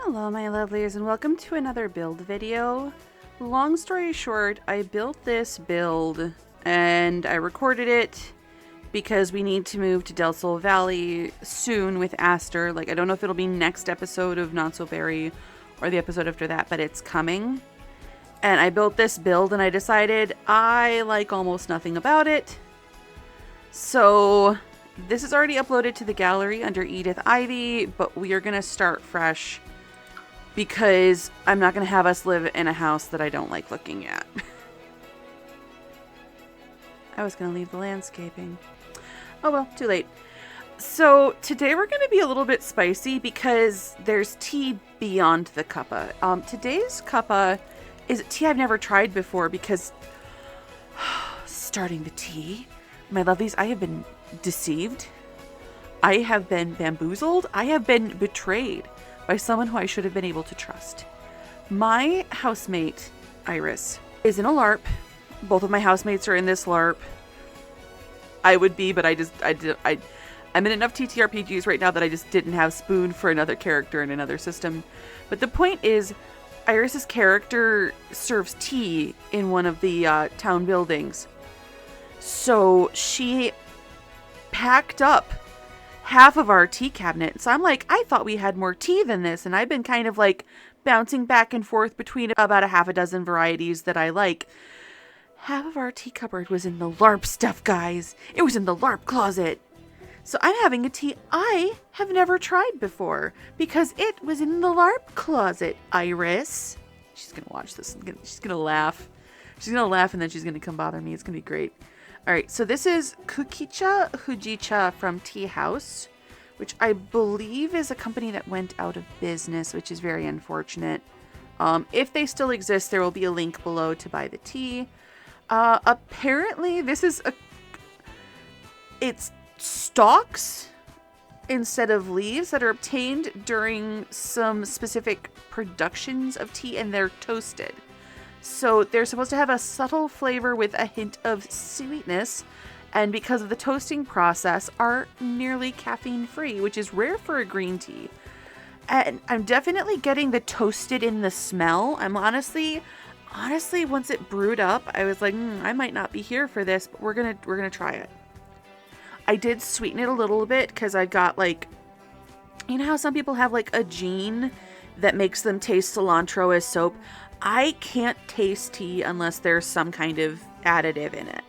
Hello my lovelies and welcome to another build video. Long story short, I built this build and I recorded it because we need to move to Del Sol Valley soon with Aster. Like, I don't know if it'll be next episode of Not So Berry or the episode after that, but it's coming. And I built this build and I decided I like almost nothing about it. So this is already uploaded to the gallery under Edith Ivy, but we are going to start fresh because I'm not going to have us live in a house that I don't like looking at. I was going to leave the landscaping. Oh well, too late. So today we're going to be a little bit spicy because there's tea beyond the cuppa. Today's cuppa is tea I've never tried before because starting the tea, my lovelies, I have been deceived. I have been bamboozled. I have been betrayed by someone who I should have been able to trust. My housemate, Iris, is in a LARP. Both of my housemates are in this LARP. I would be, but I'm in enough TTRPGs right now that I just didn't have Spoon for another character in another system. But the point is, Iris's character serves tea in one of the town buildings. So she packed up half of our tea cabinet. So I'm like, I thought we had more tea than this. And I've been kind of like bouncing back and forth between about a half a dozen varieties that I like. Half of our tea cupboard was in the LARP stuff, guys. It was in the LARP closet. So I'm having a tea I have never tried before because it was in the LARP closet, Iris. She's going to watch this. She's going to laugh. She's going to laugh and then she's going to come bother me. It's going to be great. All right, so this is Kukicha Hujicha from Tea House, which I believe is a company that went out of business, which is very unfortunate. If they still exist, there will be a link below to buy the tea. Apparently, this is it's stalks instead of leaves that are obtained during some specific productions of tea, and they're toasted. So they're supposed to have a subtle flavor with a hint of sweetness, and because of the toasting process are nearly caffeine free, which is rare for a green tea. And I'm definitely getting the toasted in the smell. I'm honestly, once it brewed up, I was like, I might not be here for this, but we're gonna try it. I did sweeten it a little bit because I got like, you know how some people have like a gene that makes them taste cilantro as soap? I can't taste tea unless there's some kind of additive in it.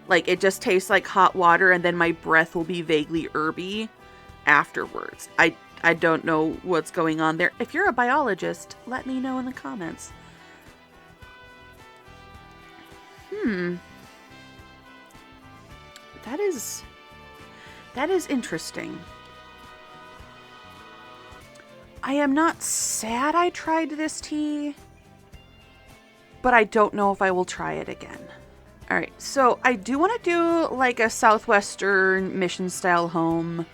Like, it just tastes like hot water and then my breath will be vaguely herby afterwards. I don't know what's going on there. If you're a biologist, let me know in the comments. That is interesting. I am not sad I tried this tea, but I don't know if I will try it again. All right, so I do want to do like a Southwestern mission style home.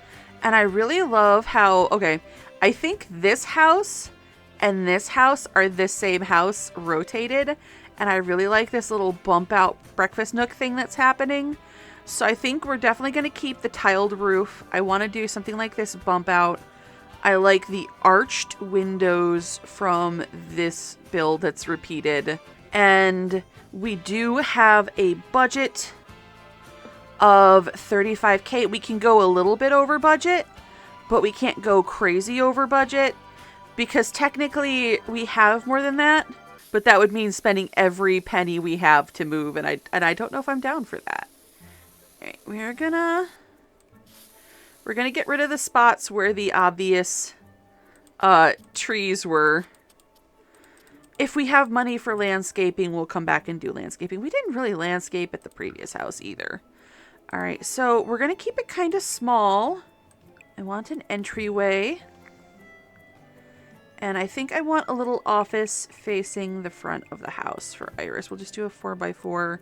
And I really love how, okay, I think this house and this house are the same house rotated. And I really like this little bump out breakfast nook thing that's happening. So I think we're definitely going to keep the tiled roof. I want to do something like this bump out. I like the arched windows from this build that's repeated. And we do have a budget of 35K. We can go a little bit over budget, but we can't go crazy over budget because technically we have more than that, but that would mean spending every penny we have to move, and I don't know if I'm down for that. All right, we're gonna get rid of the spots where the obvious trees were. If we have money for landscaping, we'll come back and do landscaping. We didn't really landscape at the previous house either. All right, so we're going to keep it kind of small. I want an entryway. And I think I want a little office facing the front of the house for Iris. We'll just do a 4x4.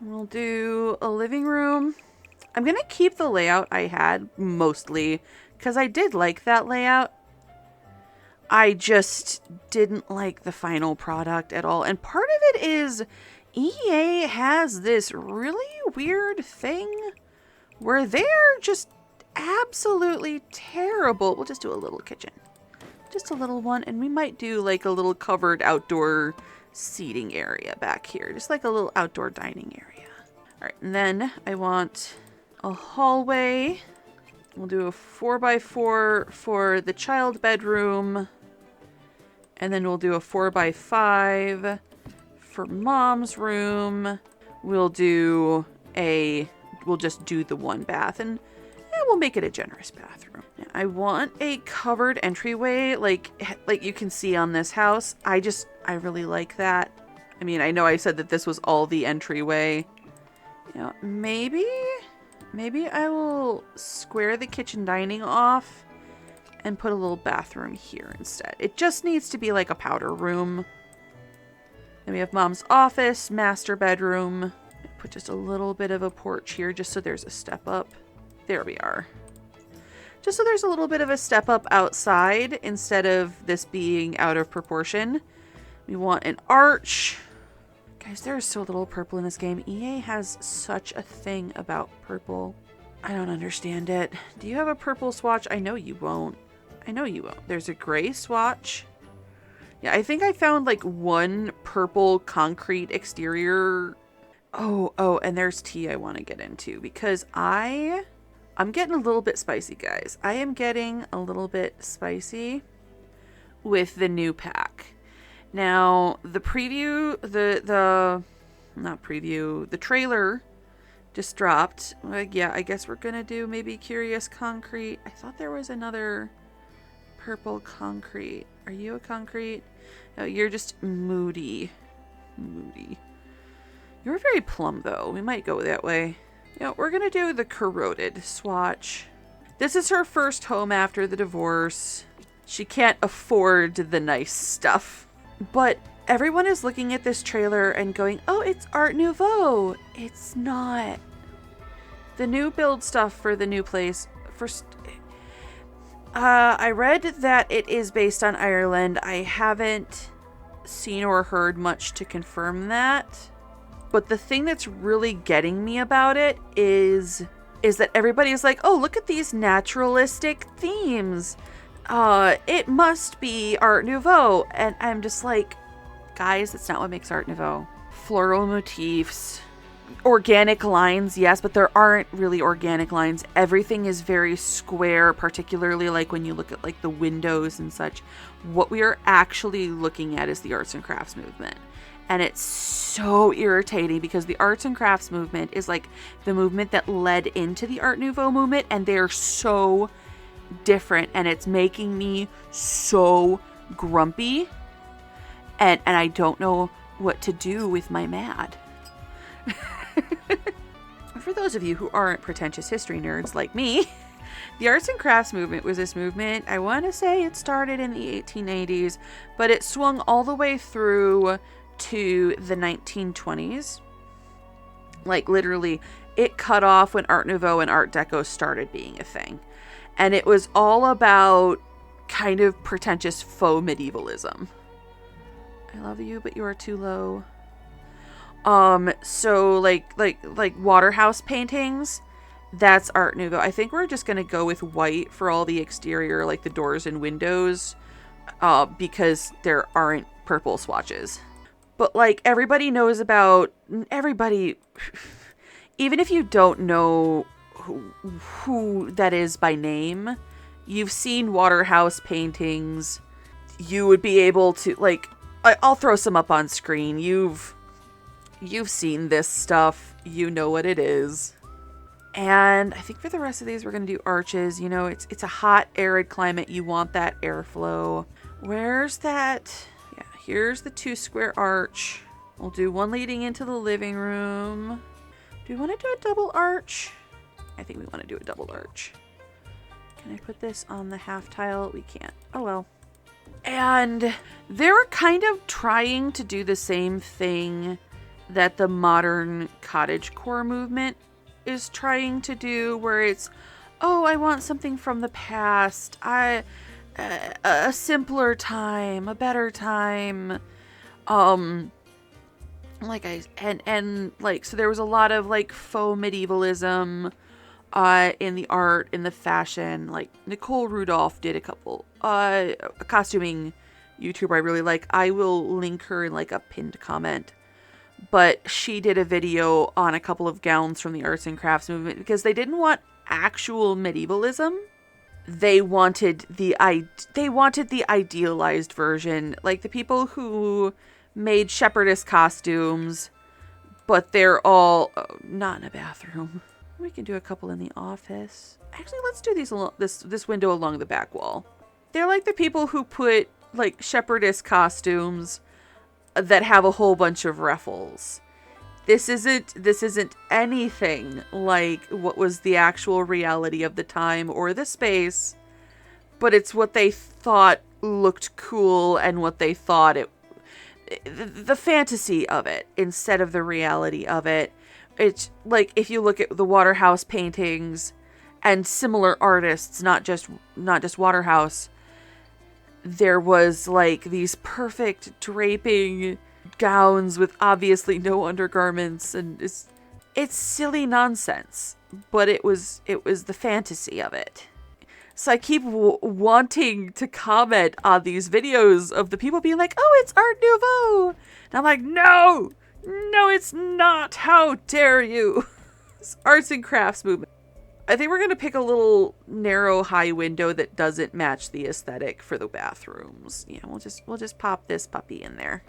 We'll do a living room. I'm going to keep the layout I had mostly because I did like that layout. I just didn't like the final product at all. And part of it is EA has this really weird thing where they're just absolutely terrible. We'll just do a little kitchen. Just a little one. And we might do like a little covered outdoor seating area back here. Just like a little outdoor dining area. All right. And then I want a hallway. We'll do a 4x4 for the child bedroom. And then we'll do a 4x5 for mom's room. We'll just do the one bath and we'll make it a generous bathroom. I want a covered entryway like you can see on this house. I really like that. I mean, I know I said that this was all the entryway. You know, maybe I will square the kitchen dining off and put a little bathroom here instead. It just needs to be like a powder room. Then we have mom's office, master bedroom. Put just a little bit of a porch here just so there's a step up. There we are. Just so there's a little bit of a step up outside instead of this being out of proportion. We want an arch. Guys, there's so little purple in this game. EA has such a thing about purple. I don't understand it. Do you have a purple swatch? I know you won't. There's a gray swatch. Yeah, I think I found like one purple concrete exterior. Oh, and there's tea I want to get into because I'm getting a little bit spicy, guys. I am getting a little bit spicy with the new pack. Now, the preview, the trailer just dropped. Yeah, I guess we're going to do maybe Curious Concrete. I thought there was another purple concrete. Are you a concrete? No, you're just moody. You're very plum, though. We might go that way. You know, we're going to do the corroded swatch. This is her first home after the divorce. She can't afford the nice stuff. But everyone is looking at this trailer and going, oh, it's Art Nouveau. It's not. The new build stuff for the new place. I read that it is based on Ireland. I haven't seen or heard much to confirm that. But the thing that's really getting me about it is that everybody's like, oh, look at these naturalistic themes. It must be Art Nouveau. And I'm just like, guys, that's not what makes Art Nouveau. Floral motifs, organic lines, yes, but there aren't really organic lines. Everything is very square, particularly like when you look at like the windows and such. What we are actually looking at is the arts and crafts movement. And it's so irritating because the arts and crafts movement is like the movement that led into the Art Nouveau movement, and they're so different, and it's making me so grumpy, and I don't know what to do with my mad. For those of you who aren't pretentious history nerds like me, the arts and crafts movement was this movement, I want to say it started in the 1880s, but it swung all the way through to the 1920s. Like literally, it cut off when Art Nouveau and Art Deco started being a thing. And it was all about kind of pretentious faux medievalism. I love you, but you are too low. So like Waterhouse paintings, that's Art Nouveau. I think we're just gonna go with white for all the exterior, like the doors and windows, because there aren't purple swatches. But like everybody knows about everybody, even if you don't know who that is by name, you've seen Waterhouse paintings. You would be able to, like, I'll throw some up on screen. You've seen this stuff. You know what it is. And I think for the rest of these, we're going to do arches. You know, it's a hot, arid climate. You want that airflow. Where's that? Yeah, here's the 2 square arch. We'll do one leading into the living room. Do we want to do a double arch? I think we want to do a double arch. Can I put this on the half tile? We can't. Oh well. And they're kind of trying to do the same thing that the modern cottagecore movement is trying to do, where it's, oh, I want something from the past. A simpler time, a better time. So there was a lot of like faux medievalism in the art, in the fashion. Like Nicole Rudolph did a couple a costuming YouTuber I really like. I will link her in like a pinned comment. But she did a video on a couple of gowns from the arts and crafts movement because they didn't want actual medievalism. They wanted the idealized version, like the people who made shepherdess costumes, but they're all not in a bathroom. We can do a couple in the office. Actually, let's do these this window along the back wall. They're like the people who put like shepherdess costumes that have a whole bunch of ruffles. This isn't anything like what was the actual reality of the time or the space, but it's what they thought looked cool and what they thought the fantasy of it instead of the reality of it. It's like if you look at the Waterhouse paintings and similar artists, not just Waterhouse, there was like these perfect draping gowns with obviously no undergarments, and it's silly nonsense, but it was the fantasy of it. So I keep wanting to comment on these videos of the people being like, oh, it's Art Nouveau, and I'm like, no, it's not, how dare you. It's arts and crafts movement. I think we're going to pick a little narrow high window that doesn't match the aesthetic for the bathrooms. Yeah, we'll just pop this puppy in there.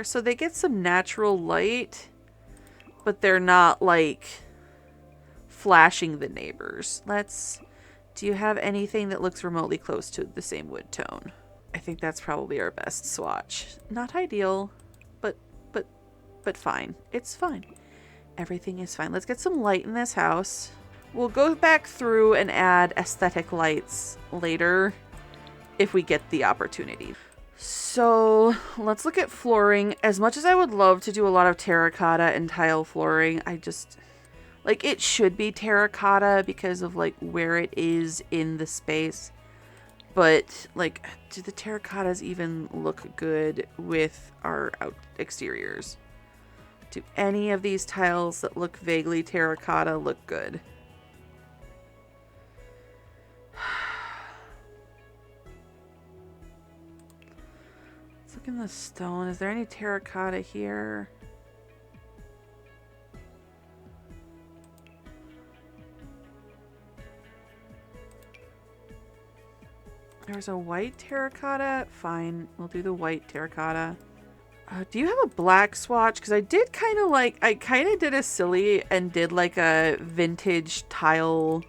So they get some natural light, but they're not like flashing the neighbors. Do you have anything that looks remotely close to the same wood tone? I think that's probably our best swatch. Not ideal, but fine. It's fine. Everything is fine. Let's get some light in this house. We'll go back through and add aesthetic lights later if we get the opportunity. So let's look at flooring. As much as I would love to do a lot of terracotta and tile flooring, I just, like, it should be terracotta because of like where it is in the space. But like, do the terracottas even look good with our exteriors? Do any of these tiles that look vaguely terracotta look good? Let's look in the stone. Is there any terracotta here? There's a white terracotta. Fine, we'll do the white terracotta. Do you have a black swatch? Because I kind of did a silly and did like a vintage tile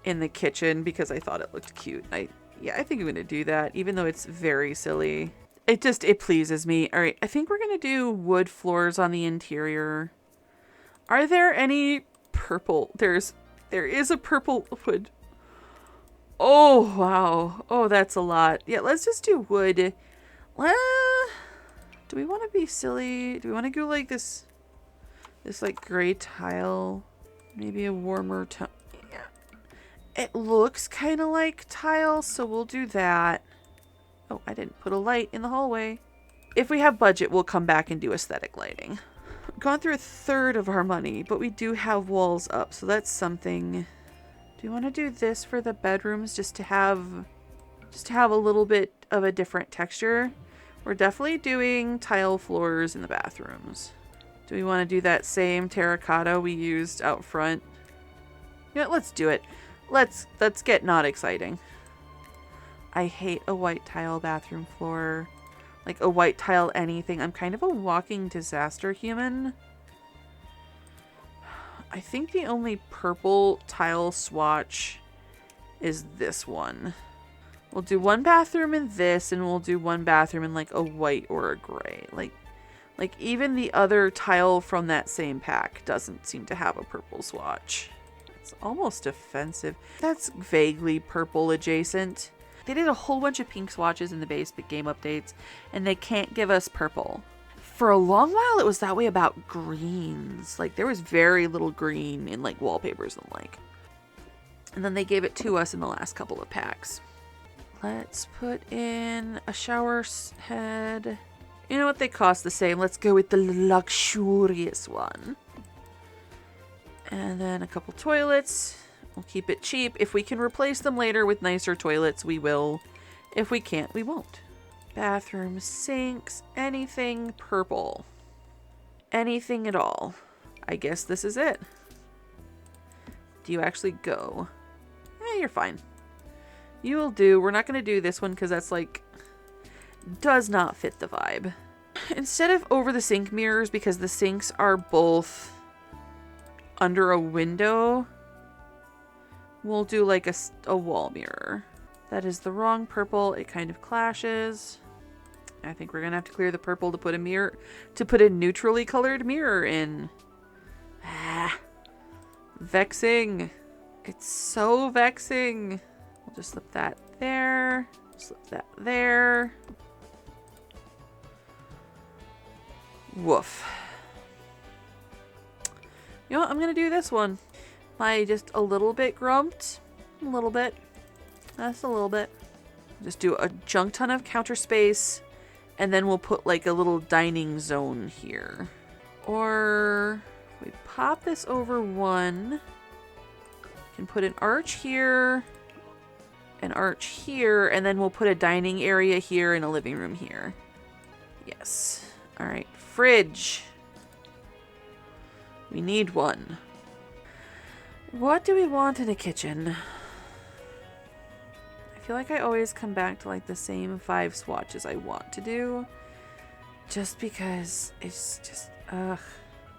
in the kitchen because I thought it looked cute. I think I'm going to do that, even though it's very silly. It pleases me. All right, I think we're going to do wood floors on the interior. Are there any purple? There is a purple wood. Oh, wow. Oh, that's a lot. Yeah, let's just do wood. Do we want to be silly? Do we want to go like this like gray tile? Maybe a warmer tone. Yeah. It looks kind of like tile, so we'll do that. Oh, I didn't put a light in the hallway. If we have budget, we'll come back and do aesthetic lighting. We've gone through a third of our money, but we do have walls up, so that's something. Do you want to do this for the bedrooms just to have a little bit of a different texture? We're definitely doing tile floors in the bathrooms. Do we want to do that same terracotta we used out front? Yeah, let's do it. Let's get not exciting. I hate a white tile bathroom floor. Like a white tile anything. I'm kind of a walking disaster human. I think the only purple tile swatch is this one. We'll do one bathroom in this, and we'll do one bathroom in like a white or a gray. Like even the other tile from that same pack doesn't seem to have a purple swatch. It's almost offensive. That's vaguely purple adjacent. They did a whole bunch of pink swatches in the basic game updates, and they can't give us purple. For a long while, it was that way about greens. Like, there was very little green in like wallpapers and like. And then they gave it to us in the last couple of packs. Let's put in a shower head. You know what? They cost the same. Let's go with the luxurious one. And then a couple toilets. We'll keep it cheap. If we can replace them later with nicer toilets, we will. If we can't, we won't. Bathroom sinks, anything purple. Anything at all. I guess this is it. Do you actually go? You're fine. You will do. We're not going to do this one because that's like, does not fit the vibe. Instead of over the sink mirrors, because the sinks are both under a window, we'll do like a wall mirror. That is the wrong purple. It kind of clashes. I think we're going to have to clear the purple to put a mirror, to put a neutrally colored mirror in. Vexing. It's so vexing. We'll just slip that there. Slip that there. Woof. You know what? I'm going to do this one. Am I just a little bit grumped? A little bit. That's a little bit. Just do a junk ton of counter space. And then we'll put like a little dining zone here. Or we pop this over one. Can put an arch here. An arch here. And then we'll put a dining area here and a living room here. Yes. All right. Fridge. We need one. What do we want in a kitchen? I feel like I always come back to like the same 5 swatches I want to do. Just because it's just, ugh.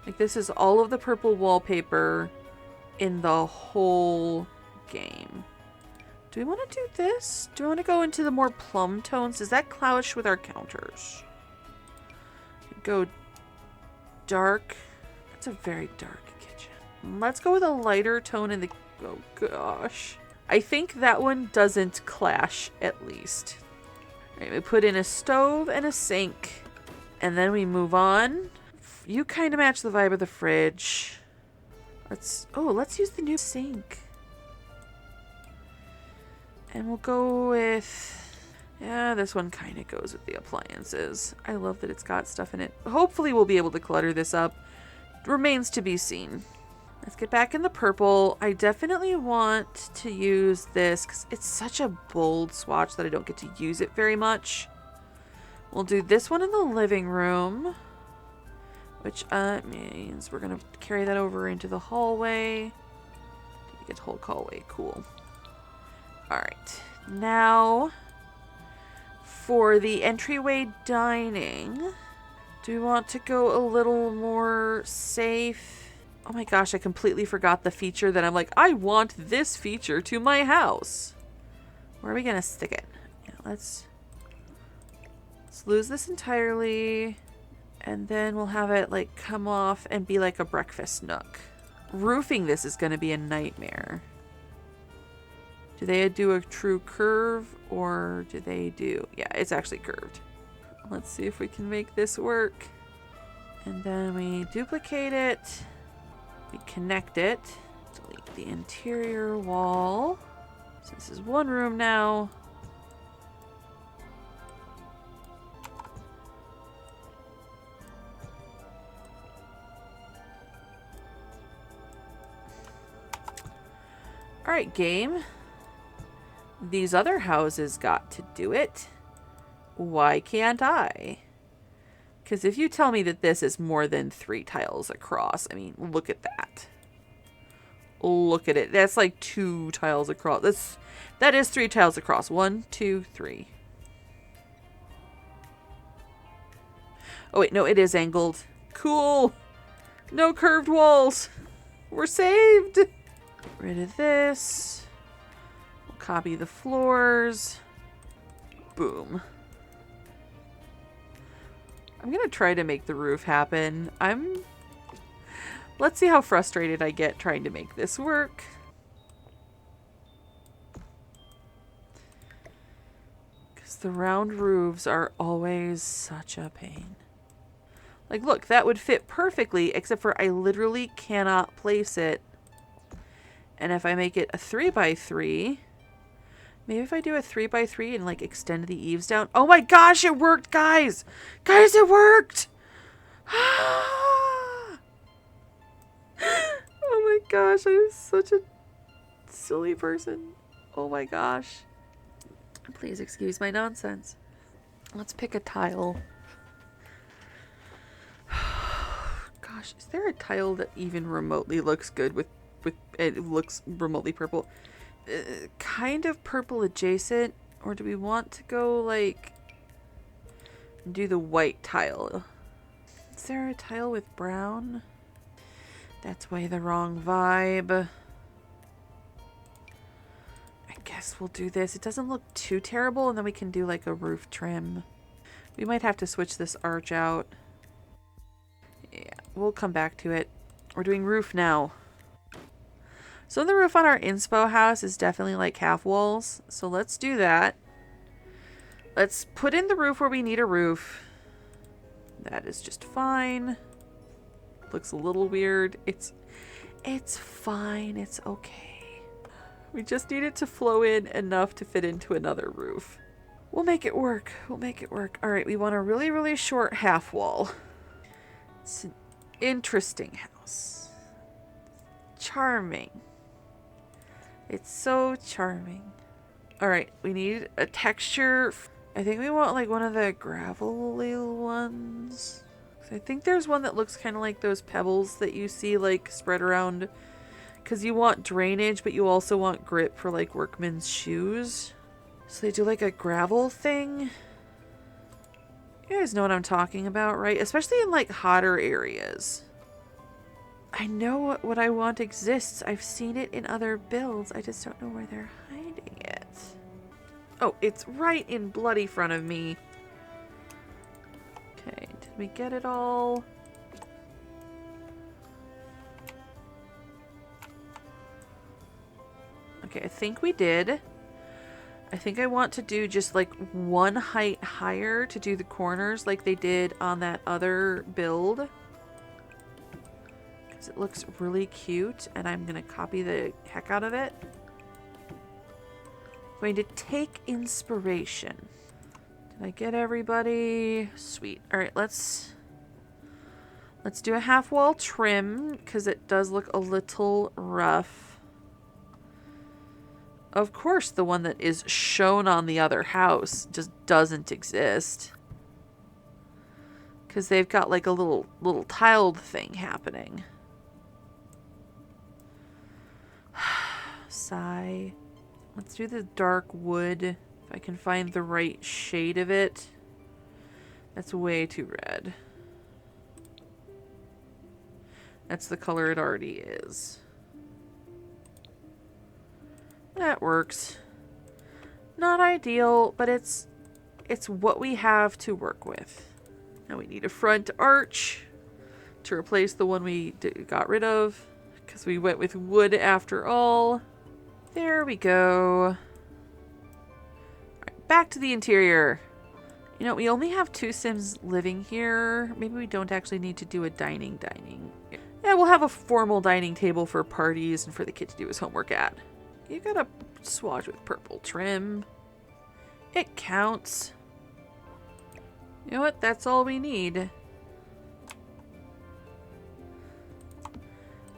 Like this is all of the purple wallpaper in the whole game. Do we want to do this? Do we want to go into the more plum tones? Does that clash with our counters? Go dark. That's a very dark kitchen. Let's go with a lighter tone in the... Oh gosh. I think that one doesn't clash at least. All right, we put in a stove and a sink. And then we move on. You kind of match the vibe of the fridge. Let's use the new sink. And we'll go with... Yeah, this one kind of goes with the appliances. I love that it's got stuff in it. Hopefully we'll be able to clutter this up. Remains to be seen. Let's get back in the purple. I definitely want to use this because it's such a bold swatch that I don't get to use it very much. We'll do this one in the living room, which means we're going to carry that over into the hallway. Get the whole hallway. Cool. All right. Now... for the entryway dining, do we want to go a little more safe? Oh my gosh, I completely forgot the feature that I'm like, I want this feature to my house. Where are we going to stick it? Yeah, let's lose this entirely. And then we'll have it like come off and be like a breakfast nook. Roofing this is going to be a nightmare. Do they do a true curve or do they do... Yeah, it's actually curved. Let's see if we can make this work. And then we duplicate it. We connect it. Delete the interior wall. So this is one room now. All right, game. These other houses got to do it. Why can't I? Because if you tell me that this is more than 3 tiles across, I mean, look at that. Look at it. That's like 2 tiles across. That is 3 tiles across. 1, 2, 3. Oh, wait. No, it is angled. Cool. No curved walls. We're saved. Get rid of this. We'll copy the floors. Boom. I'm going to try to make the roof happen. Let's see how frustrated I get trying to make this work. Because the round roofs are always such a pain. Like, look, that would fit perfectly, except for I literally cannot place it. And if I make it a 3x3... Maybe if I do a 3x3 and like extend the eaves down. Oh my gosh, it worked, guys! Guys, it worked! Oh my gosh, I'm such a Silly person. Oh my gosh. Please excuse my nonsense. Let's pick a tile. Gosh, is there a tile that even remotely looks good with it looks remotely purple? Kind of purple adjacent, or do we want to go like do the white tile? Is there a tile with brown? That's way the wrong vibe. I guess we'll do this. It doesn't look too terrible, and then we can do like a roof trim. We might have to switch this arch out. Yeah, we'll come back to it. We're doing roof now. So the roof on our inspo house is definitely like half walls. So let's do that. Let's put in the roof where we need a roof. That is just fine. Looks a little weird. It's fine. It's okay. We just need it to flow in enough to fit into another roof. We'll make it work. We'll make it work. All right, we want a really, really short half wall. It's an interesting house. Charming. It's so charming. All right, we need a texture. I think we want like one of the gravelly ones. I think there's one that looks kind of like those pebbles that you see like spread around. Because you want drainage, but you also want grip for like workmen's shoes. So they do like a gravel thing. You guys know what I'm talking about, right? Especially in like hotter areas. I know what I want exists. I've seen it in other builds. I just don't know where they're hiding it. Oh, it's right in bloody front of me. Okay, did we get it all? Okay, I think we did. I think I want to do just like one height higher to do the corners like they did on that other build. Because it looks really cute and I'm going to copy the heck out of it. I'm going to take inspiration. Did I get everybody? Sweet. All right, let's do a half wall trim because it does look a little rough. Of course, the one that is shown on the other house just doesn't exist. Because they've got like a little tiled thing happening. Sigh. Let's do the dark wood. If I can find the right shade of it. That's way too red. That's the color it already is. That works. Not ideal, but it's what we have to work with. Now we need a front arch to replace the one we got rid of because we went with wood after all. There we go. All right, back to the interior. You know, we only have 2 Sims living here. Maybe we don't actually need to do a dining. Yeah, we'll have a formal dining table for parties and for the kid to do his homework at. You got a swatch with purple trim. It counts. You know what? That's all we need.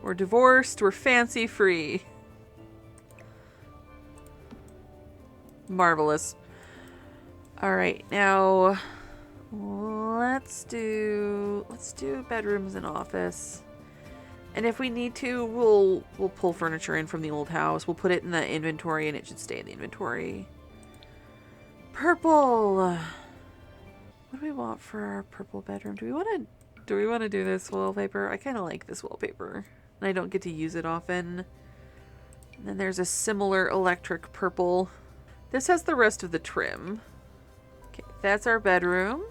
We're divorced. We're fancy free. Marvelous. All right, now let's do bedrooms and office. And if we need to, we'll pull furniture in from the old house. We'll put it in the inventory and it should stay in the inventory. Purple. What do we want for our purple bedroom? Do we want to do this wallpaper? I kind of like this wallpaper. And I don't get to use it often. And then there's a similar electric purple. This has the rest of the trim. Okay, that's our bedroom.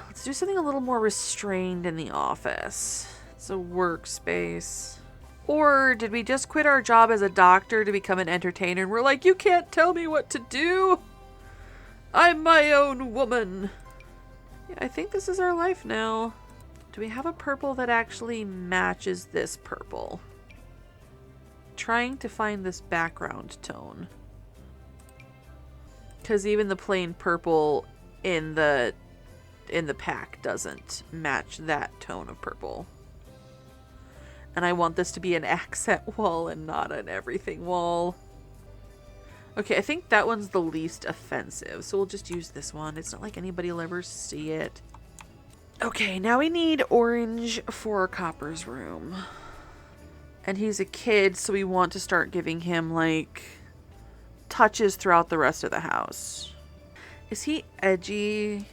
Let's do something a little more restrained in the office. It's a workspace. Or did we just quit our job as a doctor to become an entertainer and we're like, you can't tell me what to do? I'm my own woman. Yeah, I think this is our life now. Do we have a purple that actually matches this purple? Trying to find this background tone. Because even the plain purple in the pack doesn't match that tone of purple. And I want this to be an accent wall and not an everything wall. Okay, I think that one's the least offensive, so we'll just use this one. It's not like anybody will ever see it. Okay, now we need orange for Copper's room. And he's a kid, so we want to start giving him, like, touches throughout the rest of the house. Is he edgy?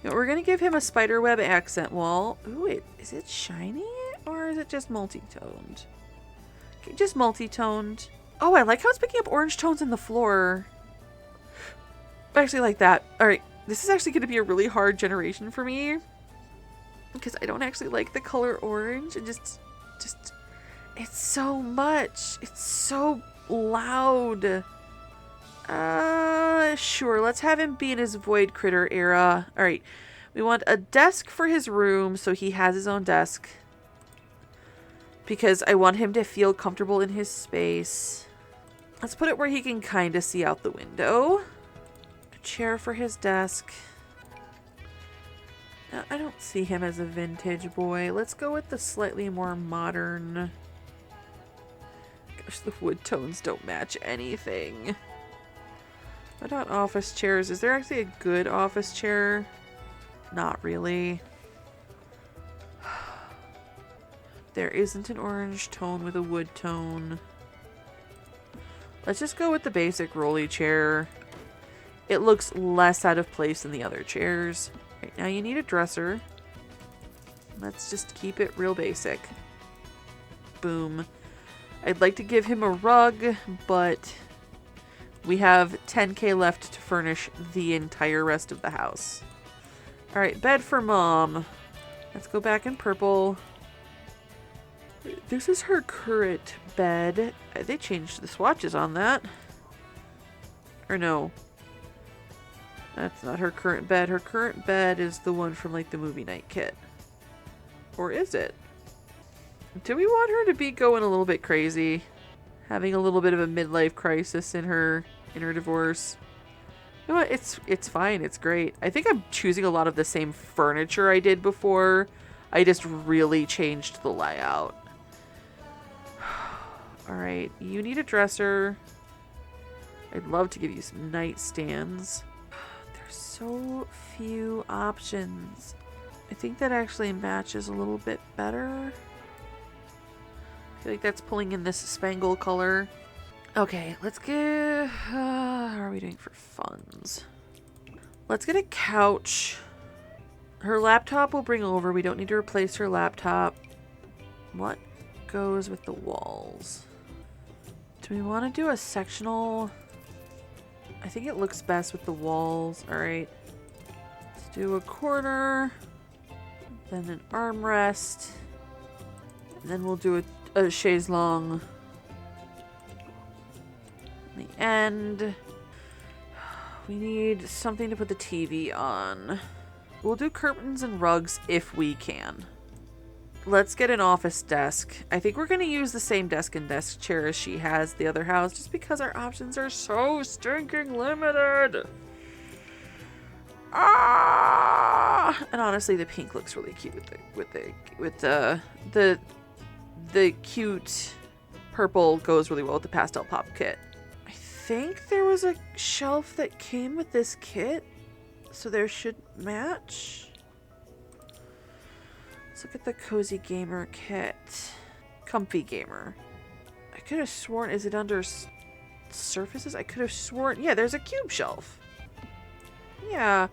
You know, we're going to give him a spiderweb accent wall. Ooh, wait, is it shiny? Or is it just multi-toned? Okay, just multi-toned. Oh, I like how it's picking up orange tones in the floor. I actually like that. Alright, this is actually going to be a really hard generation for me. Because I don't actually like the color orange. And just, it's so much. It's so loud. Sure, let's have him be in his Void Critter era. Alright, we want a desk for his room so he has his own desk. Because I want him to feel comfortable in his space. Let's put it where he can kind of see out the window. A chair for his desk. I don't see him as a vintage boy. Let's go with the slightly more modern. Gosh, the wood tones don't match anything. What about office chairs? Is there actually a good office chair? Not really. There isn't an orange tone with a wood tone. Let's just go with the basic rolly chair. It looks less out of place than the other chairs. Right, now you need a dresser. Let's just keep it real basic. Boom. I'd like to give him a rug, but we have 10K left to furnish the entire rest of the house. Alright, bed for mom. Let's go back in purple. This is her current bed. They changed the swatches on that. Or no. That's not her current bed. Her current bed is the one from like the movie night kit. Or is it? Do we want her to be going a little bit crazy? Having a little bit of a midlife crisis in her divorce. You know what? It's fine. It's great. I think I'm choosing a lot of the same furniture I did before. I just really changed the layout. Alright, you need a dresser. I'd love to give you some nightstands. There's so few options. I think that actually matches a little bit better. I feel like that's pulling in this spangle color. Okay, let's get... how are we doing for funds? Let's get a couch. Her laptop we'll bring over. We don't need to replace her laptop. What goes with the walls? Do we want to do a sectional? I think it looks best with the walls. Alright. Let's do a corner. Then an armrest. And then we'll do a chaise longue. The end. We need something to put the TV on. We'll do curtains and rugs if we can. Let's get an office desk. I think we're going to use the same desk and desk chair as she has the other house, just because our options are so stinking limited. Ah! And honestly, the pink looks really cute with the cute purple goes really well with the pastel pop kit. I think there was a shelf that came with this kit, so there should match. Let's look at the Cozy Gamer kit. Comfy Gamer. I could have sworn, is it under surfaces? I could have sworn, yeah, there's a cube shelf. Yeah.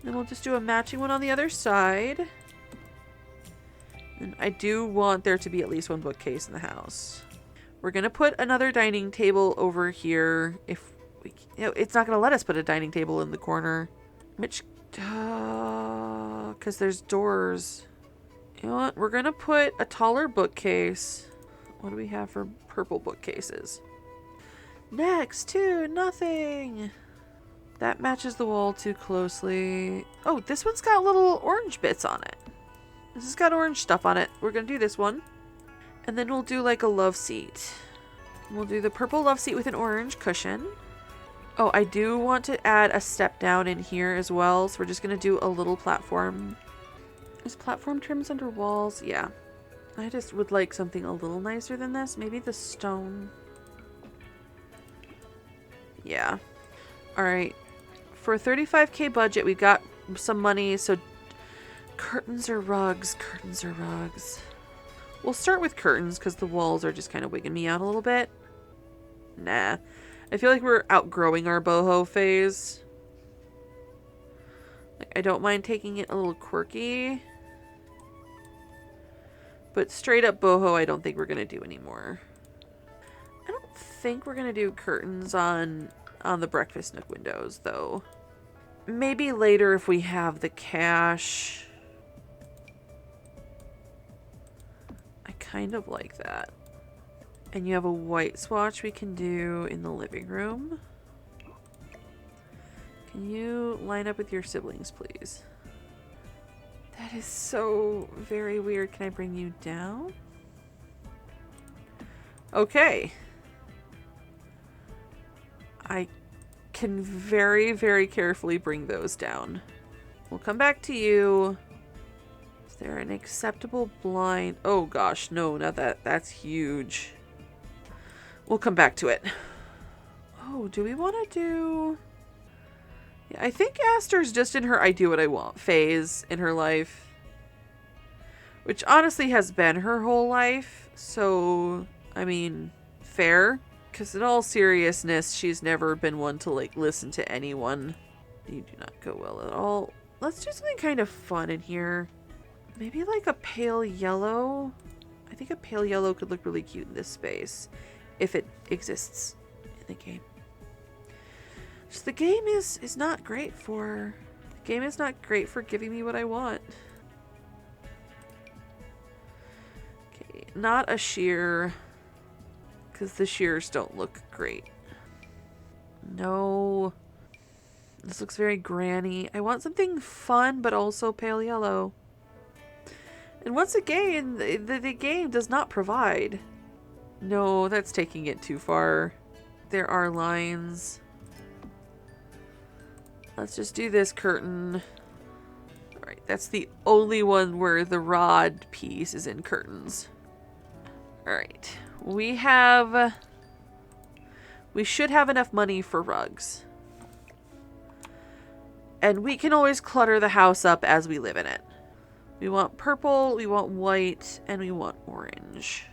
Then we'll just do a matching one on the other side. And I do want there to be at least one bookcase in the house. We're going to put another dining table over here. If we, you know, it's not going to let us put a dining table in the corner. Which, because there's doors. You know what? We're going to put a taller bookcase. What do we have for purple bookcases? Next to nothing. That matches the wall too closely. Oh, this one's got little orange bits on it. This has got orange stuff on it. We're going to do this one. And then we'll do like a love seat. We'll do the purple love seat with an orange cushion. Oh, I do want to add a step down in here as well. So we're just going to do a little platform. Is platform trims under walls? Yeah. I just would like something a little nicer than this. Maybe the stone. Yeah. Alright. For a 35K budget, we've got some money, so curtains or rugs? Curtains or rugs? We'll start with curtains because the walls are just kind of wigging me out a little bit. Nah. I feel like we're outgrowing our boho phase. Like, I don't mind taking it a little quirky. But straight up boho, I don't think we're going to do anymore. I don't think we're going to do curtains on the breakfast nook windows, though. Maybe later if we have the cash. I kind of like that. And you have a white swatch we can do in the living room. Can you line up with your siblings, please? That is so very weird. Can I bring you down? Okay. I can very, very carefully bring those down. We'll come back to you. Is there an acceptable blind? Oh gosh, no, not that. That's huge. We'll come back to it. Oh, do we want to do... Yeah, I think Aster's just in her I do what I want phase in her life. Which honestly has been her whole life. So, I mean, fair. Because in all seriousness, she's never been one to, like, listen to anyone. You do not go well at all. Let's do something kind of fun in here. Maybe like a pale yellow. I think a pale yellow could look really cute in this space. If it exists in the game. Just the game is not great for... The game is not great for giving me what I want. Okay, not a sheer... Because the shears don't look great. No. This looks very granny. I want something fun, but also pale yellow. And once again, the game does not provide. No, that's taking it too far. There are lines. Let's just do this curtain. Alright, that's the only one where the rod piece is in curtains. Alright. We should have enough money for rugs. And we can always clutter the house up as we live in it. We want purple, we want white, and we want orange.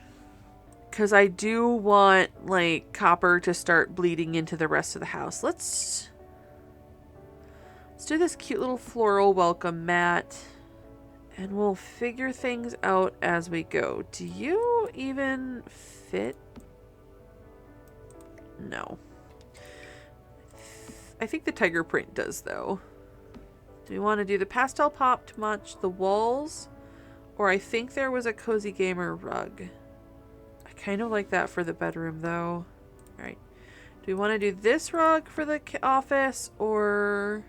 Because I do want, like, copper to start bleeding into the rest of the house. Let's do this cute little floral welcome mat. And we'll figure things out as we go. Do you even fit? No. I think the tiger print does, though. Do we want to do the pastel pop to match the walls? Or I think there was a cozy gamer rug. I kind of like that for the bedroom, though. Alright. Do we want to do this rug for the office? Or...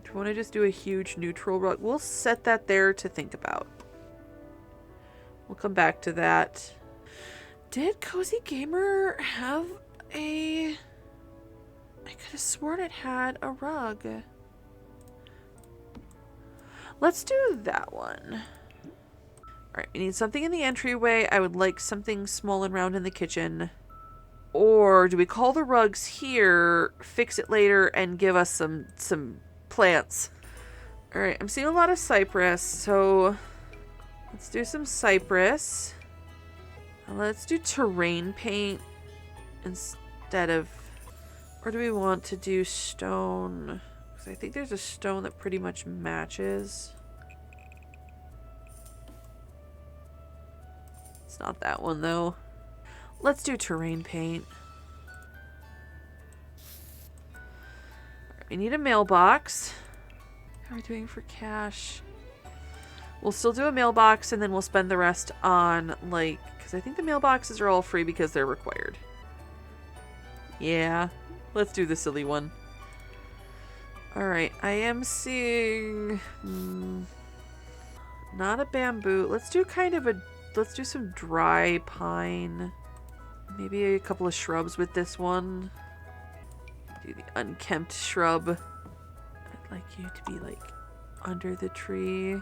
do you want to just do a huge neutral rug? We'll set that there to think about. We'll come back to that. Did Cozy Gamer have a... I could have sworn it had a rug. Let's do that one. Alright, we need something in the entryway. I would like something small and round in the kitchen. Or do we call the rugs here, fix it later, and give us some plants? Alright, I'm seeing a lot of cypress, so let's do some cypress. Let's do terrain paint instead of... Or do we want to do stone? Because I think there's a stone that pretty much matches. It's not that one, though. Let's do terrain paint. We need a mailbox. How are we doing for cash? We'll still do a mailbox, and then we'll spend the rest on, like... Because I think the mailboxes are all free because they're required. Yeah. Let's do the silly one. Alright, I am seeing... not a bamboo. Let's do kind of a... Let's do some dry pine. Maybe a couple of shrubs with this one. Do the unkempt shrub. I'd like you to be, like, under the tree.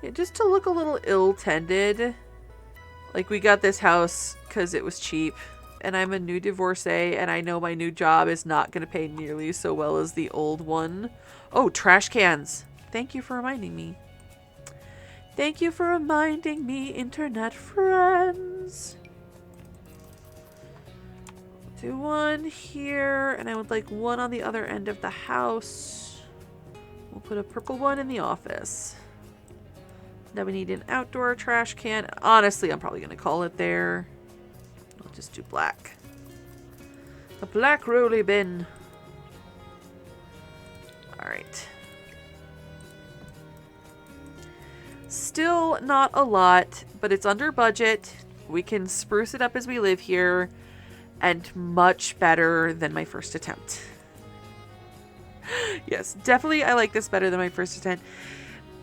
Yeah, just to look a little ill-tended. Like, we got this house because it was cheap. And I'm a new divorcee, and I know my new job is not going to pay nearly so well as the old one. Oh, trash cans. Thank you for reminding me. Thank you for reminding me, internet friends. Do one here, and I would like one on the other end of the house. We'll put a purple one in the office. Then we need an outdoor trash can. Honestly, I'm probably going to call it there. I'll just do black. A black rolly bin. Alright. Still not a lot, but it's under budget. We can spruce it up as we live here. And much better than my first attempt. Yes, definitely I like this better than my first attempt.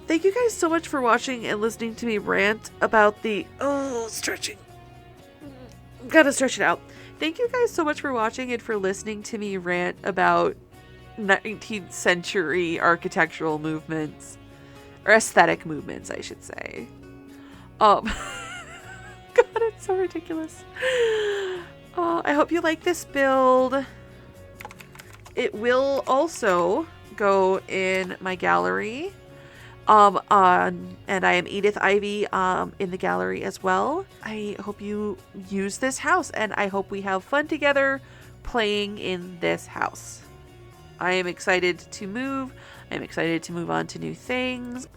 Thank you guys so much for watching and listening to me rant about the... Oh, stretching. Gotta stretch it out. Thank you guys so much for watching and for listening to me rant about 19th century architectural movements. Or aesthetic movements, I should say. God, it's so ridiculous. I hope you like this build. It will also go in my gallery. And I am Edith Ivy in the gallery as well. I hope you use this house, and I hope we have fun together playing in this house. I am excited to move. I'm excited to move on to new things.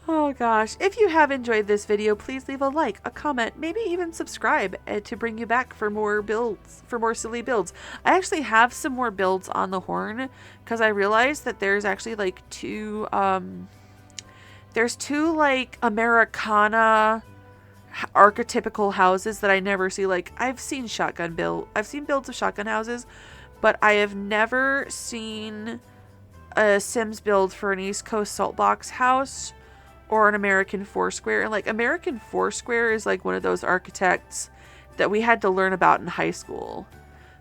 Oh gosh. If you have enjoyed this video, please leave a like, a comment, maybe even subscribe to bring you back for more builds, for more silly builds. I actually have some more builds on the horn because I realized that there's actually like two like Americana archetypical houses that I never see. Like, I've seen builds of shotgun houses, but I have never seen a Sims build for an East Coast salt box house or an American Foursquare. And like, American Foursquare is like one of those architects that we had to learn about in high school.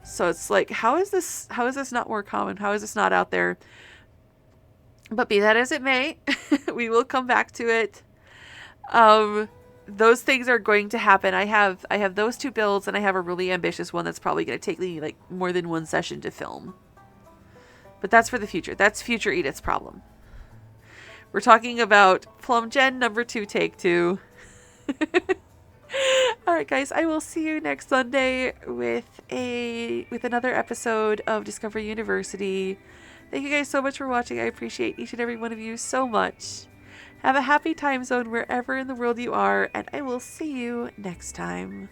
So it's like, how is this not more common? How is this not out there? But be that as it may, we will come back to it. Those things are going to happen. I have those two builds, and I have a really ambitious one that's probably going to take me like more than one session to film. But that's for the future. That's future Edith's problem. We're talking about Plum Gen number 2, take 2. Alright guys, I will see you next Sunday with another episode of Discovery University. Thank you guys so much for watching. I appreciate each and every one of you so much. Have a happy time zone wherever in the world you are, and I will see you next time.